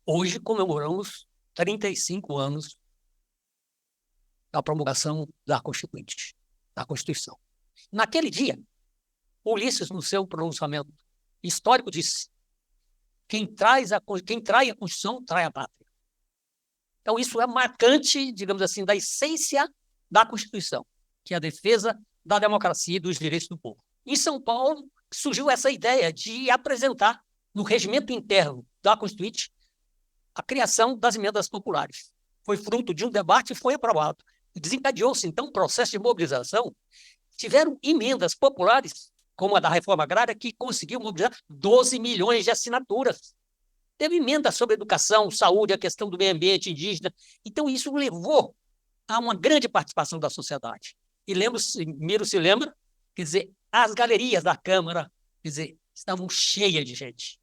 Hoje comemoramos 35 anos da promulgação da Constituinte, da Constituição. Naquele dia, Ulisses, no seu pronunciamento histórico, disse: quem trai a Constituição, trai a pátria. Então, isso é marcante, digamos assim, da essência da Constituição, que é a defesa da democracia e dos direitos do povo. Em São Paulo, surgiu essa ideia de apresentar, no regimento interno da Constituinte, a criação das emendas populares. Foi fruto de um debate e foi aprovado. Desencadeou-se, então, um processo de mobilização. Tiveram emendas populares, como a da reforma agrária, que conseguiu mobilizar 12 milhões de assinaturas. Teve emenda sobre educação, saúde, a questão do meio ambiente indígena. Então, isso levou a uma grande participação da sociedade. E Miro se lembra, quer dizer, as galerias da Câmara, quer dizer, estavam cheias de gente.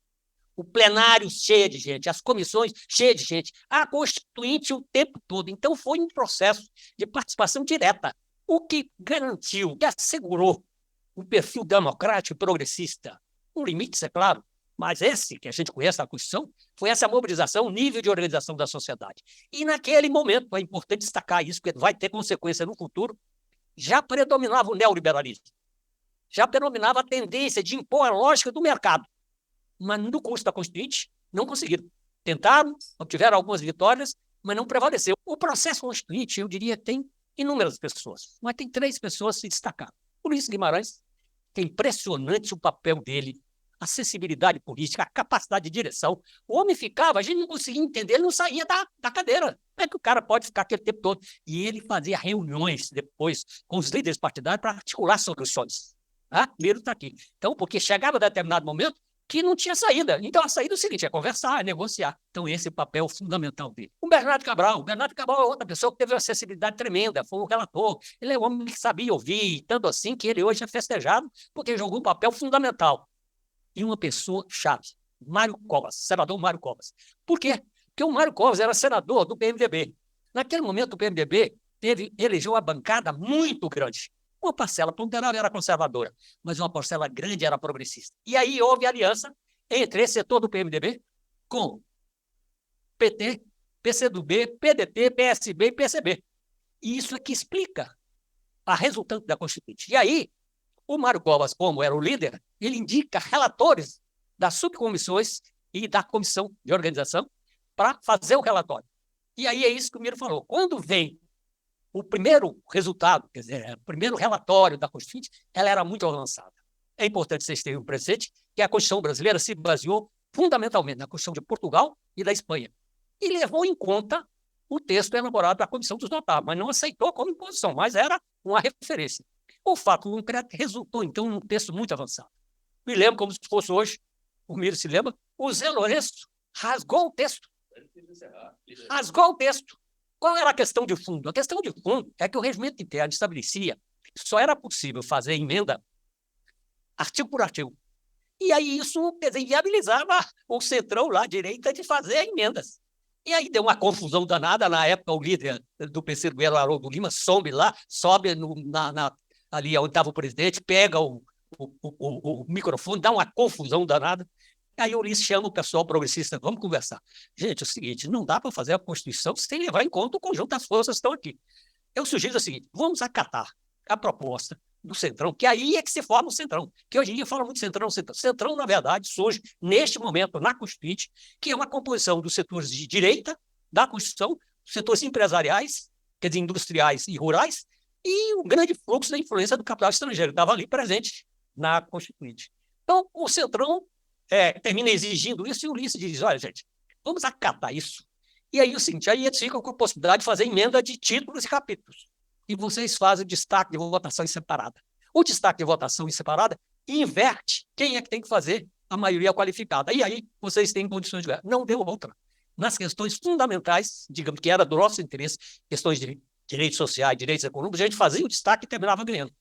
O plenário cheio de gente, as comissões cheias de gente, a Constituinte o tempo todo. Então, foi um processo de participação direta, o que garantiu, que assegurou um perfil democrático e progressista. Um limite, é claro, mas esse que a gente conhece na Constituição foi essa mobilização, nível de organização da sociedade. E naquele momento, é importante destacar isso, porque vai ter consequência no futuro, já predominava o neoliberalismo, já predominava a tendência de impor a lógica do mercado. Mas no curso da Constituinte não conseguiram. Tentaram, obtiveram algumas vitórias, mas não prevaleceu. O processo Constituinte, eu diria, tem inúmeras pessoas, mas tem 3 pessoas se destacaram. Ulisses Guimarães, que é impressionante o papel dele, a sensibilidade política, a capacidade de direção. O homem ficava, a gente não conseguia entender, ele não saía da cadeira. Como é que o cara pode ficar aquele tempo todo? E ele fazia reuniões depois com os líderes partidários para articular soluções. Miro está aqui. Então, porque chegava a determinado momento que não tinha saída. Então, a saída é o seguinte, é conversar, é negociar. Então, esse é o papel fundamental dele. O Bernardo Cabral é outra pessoa que teve uma acessibilidade tremenda, foi o relator. Ele é um homem que sabia ouvir, tanto assim que ele hoje é festejado, porque jogou um papel fundamental. E uma pessoa chave, Mário Covas, senador Mário Covas. Por quê? Porque o Mário Covas era senador do PMDB. Naquele momento, o PMDB elegeu uma bancada muito grande. Uma parcela ponderável era conservadora, mas uma parcela grande era progressista. E aí houve aliança entre esse setor do PMDB com PT, PCdoB, PDT, PSB e PCB. E isso é que explica a resultante da Constituinte. E aí, o Mário Covas, como era o líder, ele indica relatores das subcomissões e da comissão de organização para fazer o relatório. E aí é isso que o Miro falou. Quando vem o primeiro resultado, quer dizer, o primeiro relatório da Constituinte, ela era muito avançada. É importante vocês terem presente que a Constituição brasileira se baseou fundamentalmente na Constituição de Portugal e da Espanha. E levou em conta o texto elaborado pela Comissão dos Notáveis, mas não aceitou como imposição, mas era uma referência. O fato concreto resultou, então, num texto muito avançado. Me lembro como se fosse hoje, o Miro se lembra, o Zé Lourenço rasgou o texto. Rasgou o texto. Qual era a questão de fundo? A questão de fundo é que o regimento interno estabelecia que só era possível fazer emenda artigo por artigo. E aí isso, quer dizer, inviabilizava o centrão lá, a direita, de fazer emendas. E aí deu uma confusão danada. Na época, o líder do PCdoB, o Haroldo Lima, sobe ali onde estava o presidente, pega o microfone, dá uma confusão danada. Aí o Ulisses chama o pessoal progressista, vamos conversar. Gente, é o seguinte, não dá para fazer a Constituição sem levar em conta o conjunto das forças que estão aqui. Eu sugiro o seguinte, vamos acatar a proposta do Centrão, que aí é que se forma o Centrão, que hoje em dia fala muito Centrão, Centrão. Centrão, na verdade, surge neste momento na Constituinte, que é uma composição dos setores de direita da Constituição, setores empresariais, quer dizer, industriais e rurais, e um grande fluxo da influência do capital estrangeiro, que estava ali presente na Constituinte. Então, o Centrão termina exigindo isso, e o Ulisses diz, olha, gente, vamos acatar isso. E aí o seguinte, aí eles ficam com a possibilidade de fazer emenda de títulos e capítulos. E vocês fazem o destaque de votação em separada. O destaque de votação em separada inverte quem é que tem que fazer a maioria qualificada. E aí vocês têm condições de ganhar. Não deu outra. Nas questões fundamentais, digamos que era do nosso interesse, questões de direitos sociais, direitos econômicos, a gente fazia o destaque e terminava ganhando.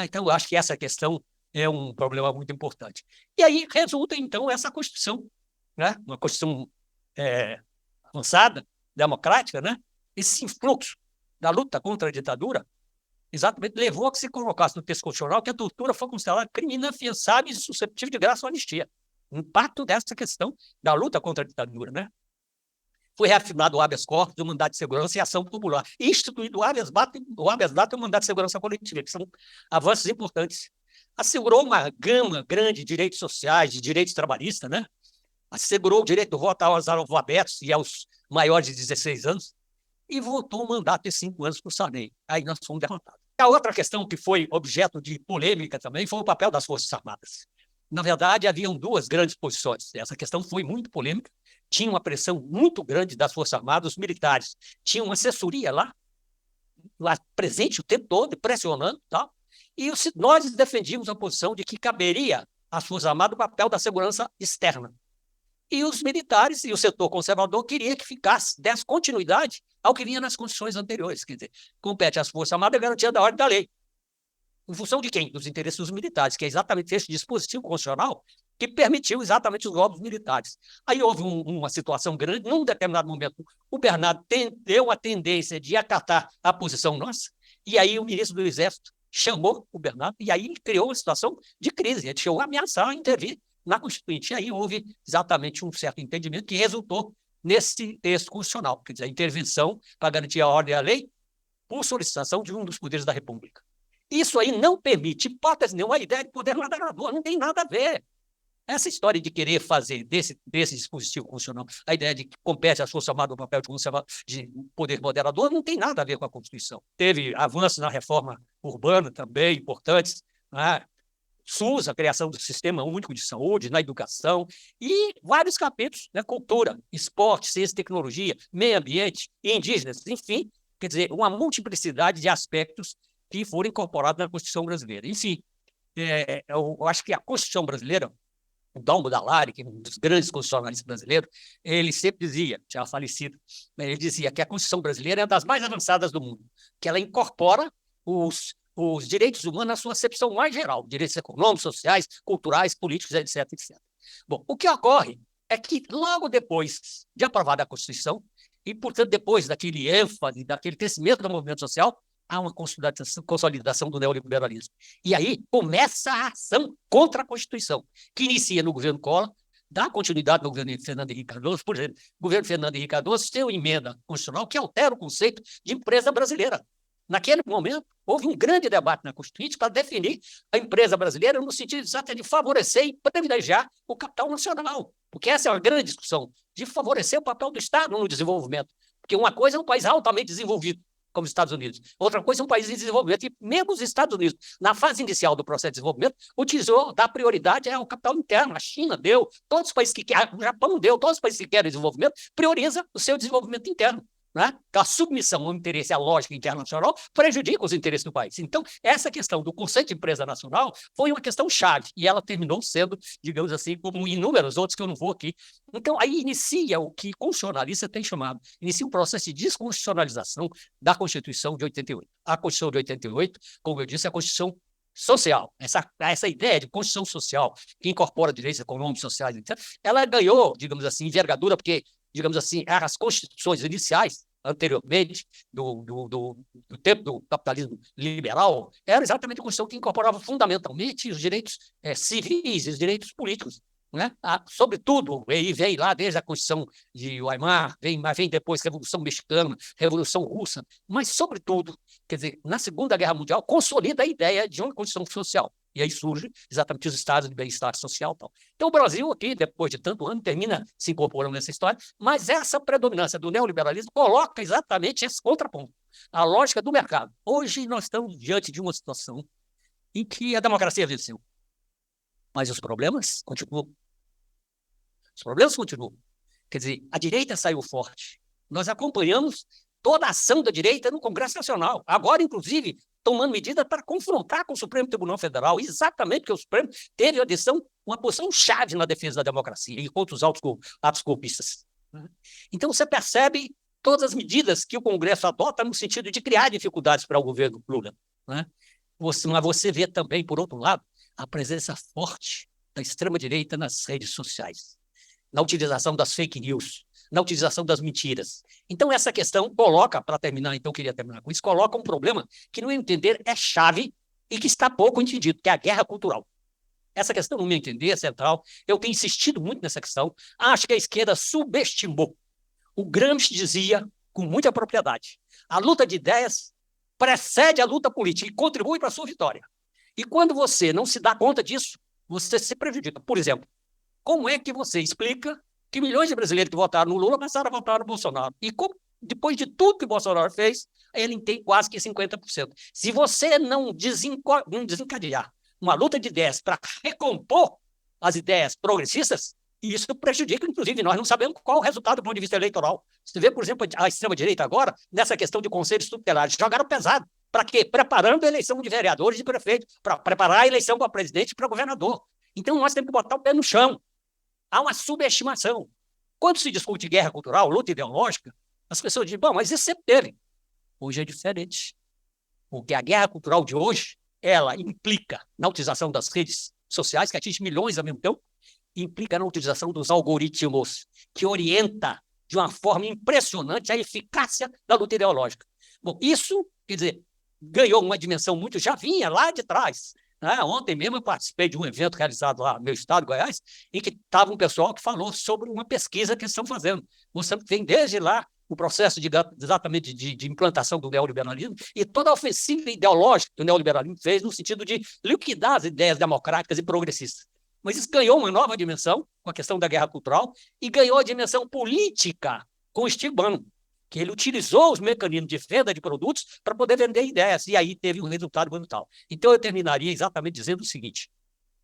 Então, eu acho que essa questão é um problema muito importante. E aí resulta, então, essa Constituição, uma Constituição avançada, democrática, esse influxo da luta contra a ditadura, exatamente levou a que se colocasse no texto constitucional que a tortura foi considerada crime inafiançável e suscetível de graça ou anistia. O impacto dessa questão da luta contra a ditadura, foi reafirmado o habeas corpus, o mandado de segurança e a ação popular. Instituído o habeas data e o mandado de segurança coletiva, que são avanços importantes. Assegurou uma gama grande de direitos sociais, de direitos trabalhistas, né? Assegurou o direito do voto aos analfabetos e aos maiores de 16 anos, e votou um mandato de 5 anos para o Sarney. Aí nós fomos derrotados. A outra questão que foi objeto de polêmica também foi o papel das Forças Armadas. Na verdade, haviam duas grandes posições. Essa questão foi muito polêmica. Tinha uma pressão muito grande das Forças Armadas, os militares. Tinha uma assessoria lá presente o tempo todo, pressionando, tal. E nós defendíamos a posição de que caberia às Forças Armadas o papel da segurança externa. E os militares e o setor conservador queria que ficasse, desse continuidade ao que vinha nas constituições anteriores. Quer dizer, compete às Forças Armadas a garantia da ordem da lei. Em função de quem? Dos interesses dos militares, que é exatamente esse dispositivo constitucional que permitiu exatamente os golpes militares. Aí houve uma situação grande, num determinado momento, o Bernardo deu a tendência de acatar a posição nossa, e aí o ministro do Exército chamou o Bernardo, e aí criou uma situação de crise, ele chegou a ameaçar intervir na Constituinte. E aí houve exatamente um certo entendimento que resultou nesse texto constitucional, quer dizer, a intervenção para garantir a ordem e a lei por solicitação de um dos poderes da República. Isso aí não permite, hipótese nenhuma, a ideia de poder moderador, não tem nada a ver. Essa história de querer fazer desse dispositivo constitucional a ideia de que compete às Forças Armadas o papel de poder moderador não tem nada a ver com a Constituição. Teve avanços na reforma urbana também importantes, né? SUS, a criação do Sistema Único de Saúde, na educação, e vários capítulos, né? Cultura, esporte, ciência e tecnologia, meio ambiente, indígenas, enfim, quer dizer, uma multiplicidade de aspectos que foram incorporados na Constituição brasileira. Enfim, eu acho que a Constituição brasileira, o Dalmo Dall'Are, que é um dos grandes constitucionalistas brasileiros, ele sempre dizia, já falecido, ele dizia que a Constituição brasileira é uma das mais avançadas do mundo, que ela incorpora os direitos humanos na sua acepção mais geral, direitos econômicos, sociais, culturais, políticos, etc, etc. Bom, o que ocorre é que logo depois de aprovada a Constituição, e, portanto, depois daquele ênfase, daquele crescimento do movimento social, há uma consolidação do neoliberalismo. E aí começa a ação contra a Constituição, que inicia no governo Collor, dá continuidade no governo Fernando Henrique Cardoso. Por exemplo, o governo Fernando Henrique Cardoso tem uma emenda constitucional que altera o conceito de empresa brasileira. Naquele momento, houve um grande debate na Constituinte para definir a empresa brasileira no sentido exato de favorecer e privilegiar o capital nacional, porque essa é uma grande discussão, de favorecer o papel do Estado no desenvolvimento. Porque uma coisa é um país altamente desenvolvido, como os Estados Unidos. Outra coisa é um país em desenvolvimento. E mesmo os Estados Unidos, na fase inicial do processo de desenvolvimento, dá prioridade ao capital interno. A China deu, todos os países que querem, o Japão deu, todos os países que querem desenvolvimento, prioriza o seu desenvolvimento interno. Né? A submissão ao interesse à lógica internacional prejudica os interesses do país. Então, essa questão do conceito de empresa nacional foi uma questão chave, e ela terminou sendo, digamos assim, como inúmeros outros que eu não vou aqui. Então, aí inicia o que constitucionalista tem chamado, inicia um processo de desconstitucionalização da Constituição de 88. A Constituição de 88, como eu disse, é a Constituição social, essa ideia de Constituição social, que incorpora direitos econômicos, sociais, etc., ela ganhou, digamos assim, envergadura, porque digamos assim, as constituições iniciais, anteriormente, do tempo do capitalismo liberal, era exatamente a Constituição que incorporava fundamentalmente os direitos civis e os direitos políticos. Né? Sobretudo, e vem lá desde a Constituição de Weimar, vem depois a Revolução Mexicana, Revolução Russa, mas, sobretudo, quer dizer, na Segunda Guerra Mundial, consolida a ideia de uma Constituição social. E aí surge exatamente os estados de bem-estar social. Tal. Então, o Brasil aqui, depois de tanto ano, termina se incorporando nessa história, mas essa predominância do neoliberalismo coloca exatamente esse contraponto, a lógica do mercado. Hoje nós estamos diante de uma situação em que a democracia venceu, mas os problemas continuam. Os problemas continuam. Quer dizer, a direita saiu forte. Nós acompanhamos toda a ação da direita no Congresso Nacional. Agora, inclusive, tomando medidas para confrontar com o Supremo Tribunal Federal, exatamente porque o Supremo teve uma posição chave na defesa da democracia e contra os atos golpistas. Então, você percebe todas as medidas que o Congresso adota no sentido de criar dificuldades para o governo Lula. Né? Mas você vê também, por outro lado, a presença forte da extrema-direita nas redes sociais, na utilização das fake news, na utilização das mentiras. Então, essa questão coloca, para terminar, então, eu queria terminar com isso, coloca um problema que, no meu entender, é chave e que está pouco entendido, que é a guerra cultural. Essa questão, no meu entender, é central. Eu tenho insistido muito nessa questão. Acho que a esquerda subestimou O Gramsci dizia, com muita propriedade, a luta de ideias precede a luta política e contribui para a sua vitória. E quando você não se dá conta disso, você se prejudica. Por exemplo, como é que você explica que milhões de brasileiros que votaram no Lula passaram a votar no Bolsonaro? E como, depois de tudo que o Bolsonaro fez, ele tem quase que 50%. Se você não desencadear uma luta de ideias para recompor as ideias progressistas, isso prejudica, inclusive, nós não sabemos qual o resultado do ponto de vista eleitoral. Você vê, por exemplo, a extrema-direita agora, nessa questão de conselhos tutelares, jogaram pesado. Para quê? Preparando a eleição de vereadores e prefeitos, para preparar a eleição para presidente e para governador. Então, nós temos que botar o pé no chão. Há uma subestimação. Quando se discute guerra cultural, luta ideológica, as pessoas dizem, bom, mas isso sempre teve. Hoje é diferente. Porque a guerra cultural de hoje, ela implica na utilização das redes sociais, que atinge milhões ao mesmo tempo, implica na utilização dos algoritmos, que orienta de uma forma impressionante a eficácia da luta ideológica. Bom, isso, quer dizer, ganhou uma dimensão muito, já vinha lá de trás. Ontem mesmo eu participei de um evento realizado lá no meu estado, Goiás, em que estava um pessoal que falou sobre uma pesquisa que eles estão fazendo, mostrando que vem desde lá o processo exatamente de implantação do neoliberalismo e toda a ofensiva ideológica que o neoliberalismo fez no sentido de liquidar as ideias democráticas e progressistas. Mas isso ganhou uma nova dimensão com a questão da guerra cultural e ganhou a dimensão política com o Steve Bannon, que ele utilizou os mecanismos de venda de produtos para poder vender ideias, e aí teve um resultado brutal. Então, eu terminaria exatamente dizendo o seguinte,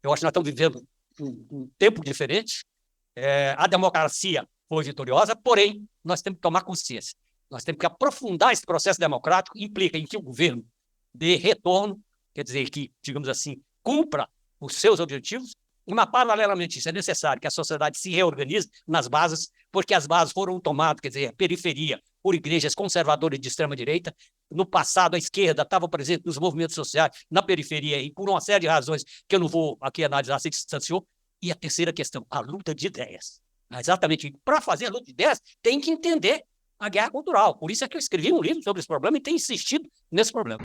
eu acho que nós estamos vivendo um tempo diferente, a democracia foi vitoriosa, porém, nós temos que tomar consciência. Nós temos que aprofundar esse processo democrático, implica em que o governo dê retorno, quer dizer, que, digamos assim, cumpra os seus objetivos, mas, paralelamente, isso é necessário que a sociedade se reorganize nas bases, porque as bases foram tomadas, quer dizer, a periferia, por igrejas conservadoras de extrema-direita. No passado, a esquerda estava presente nos movimentos sociais, na periferia, e por uma série de razões que eu não vou aqui analisar, se distanciou. E a terceira questão, a luta de ideias. Exatamente, para fazer a luta de ideias, tem que entender a guerra cultural. Por isso é que eu escrevi um livro sobre esse problema e tenho insistido nesse problema.